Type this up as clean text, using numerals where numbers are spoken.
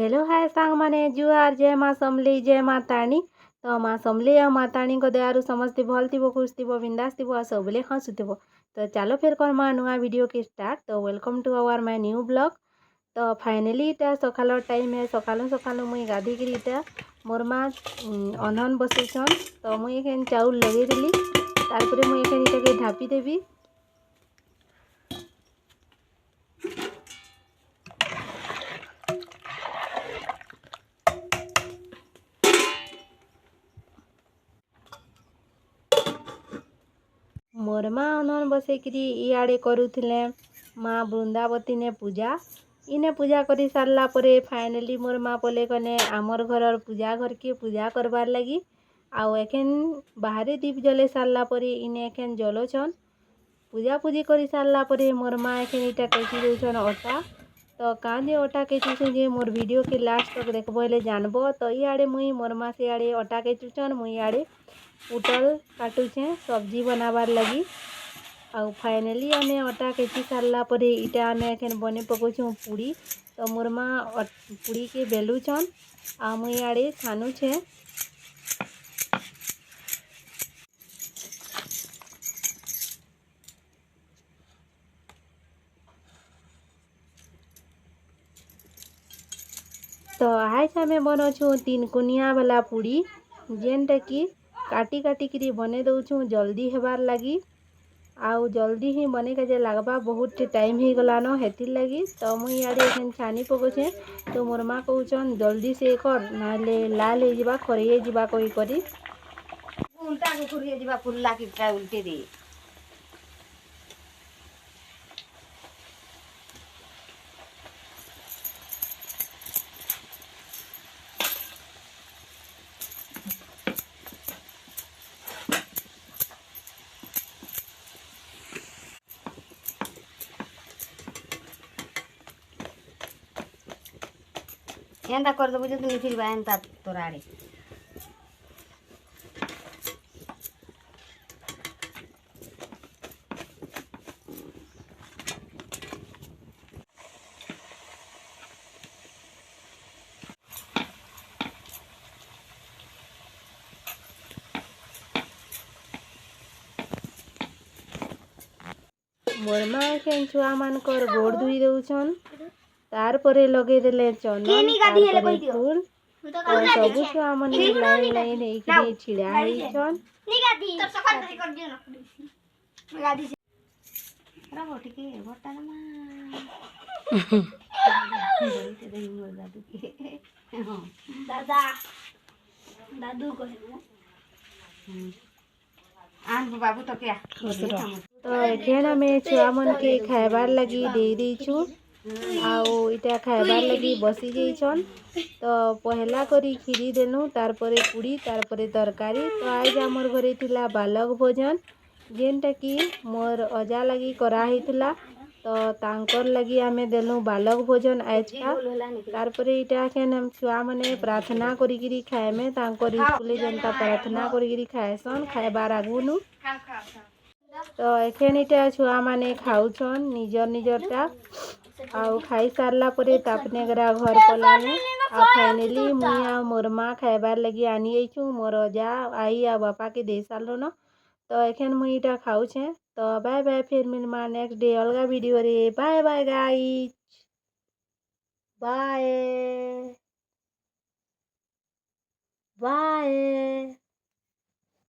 Hello hi सांग माने जुआर जय माँ समली जय माँ ताणी। तो माँ समली और माँ ताणी को दयारु समस्ते भल थी खुश थी बिंदास थी और सबले हसुव। तो चलो फिर करमा नुआ वीडियो के स्टार्ट। तो welcome to our my new blog. तो फाइनली इटा सकाल टाइम है सकालू सकालू मुई गाधिकी इटा मोर माँ अनहन बसैछन। तो मुई एखेन चाउल लगेदेली तारपरे मुई एखेन इटाके ढापी देवी। मोर माँ अनहन बसैकरी इआड़े करुथिले माँ बृंदावती ने पूजा। इने पूजा करी सारला परे फाइनली मोर माँ बोले कने आमर घरर पूजा घर के पूजा करबार लगी। आउ एखेन बाहरे दीप जले सारला परे इने एखेन जलोछन। पूजा पूजी करी सारला परे मोर माँ एखेन इटा केची दउछन अटा। तो काजे अटा केचुछे जे मोर वीडियो के लास्ट तक देखबो हेले जानबो। तो इआड़े मुई मोर माँ से आड़े अटा केचुछन मुई आड़े पुटल काटुछे सब्जी बनाबार लगी। आउ फाइनली आमे अटा केची सारला परे इटा आमे एखेन बने पकोछु पूड़ी। तो मोर माँ पूड़ी के बेलुछन आ मुई आड़े छानुछे। तो आज आमे बनाऊँ 3 कुनिया वाला पूड़ी जेनटा कि काटी काटी करी बने दउछु जल्दी हेबार लगी। आउ जल्दी ही बने के लगवा बहुत टाइम ही गलान हेतिर लगी। तो मुई आड़े एखेन छानी पकोछे। तो मोर माँ कहउछन जल्दी से कर नाले लाल हो जावा खरिए जावा कही करी उल्टा को खरिए जावा फुल्ला की उल्टे दे। एंता कर दबो जो तुम फिर एंता तोरा आड़े मोर माँ एखेन छुआ मानकर गोड़ धुई दउछन। तार परे लगे देले चंदन तार परे फूल। तो सबु छुआ मने लाइन लाइन हेकरी छिड़ा हेइछन। दादू बाबू तो क्या तो एखेन आमे छुआ मन के खाइबार लगी दे देइछु। आउ इटा खाइबार लगी बसी जाइछन। तो पहला करी खीरी देनु तार परे पूड़ी तार परे तरकारी। तो आज आमर घरे थिला बालक भोजन जेनटा कि मोर अजा लगी करा हितला। तो तांकर लगी आमे देलु बालक भोजन आज का। तार परे इटा एखेन हम छुआ मने प्रार्थना करी गिरी खाएमे तांकर स्कूले जनता प्रार्थना करी गिरी खाएसन खाइबार आगुनु। तो एखेन इटा छुआ माने खाउछन निजर निजरटा। आउ खाई सारला परे तापने गरा घर पलाने। आ फाइनली मुई आ मोर माँ खाइबार लगी आनी आइछु मोर अजा आई आ बापा के दे सारलो न। तो एखेन मुई इटा खाउछे। तो बाय बाय फिर मिलमा नेक्स्ट डे अलगा वीडियो रे। Bye bye guys bye bye.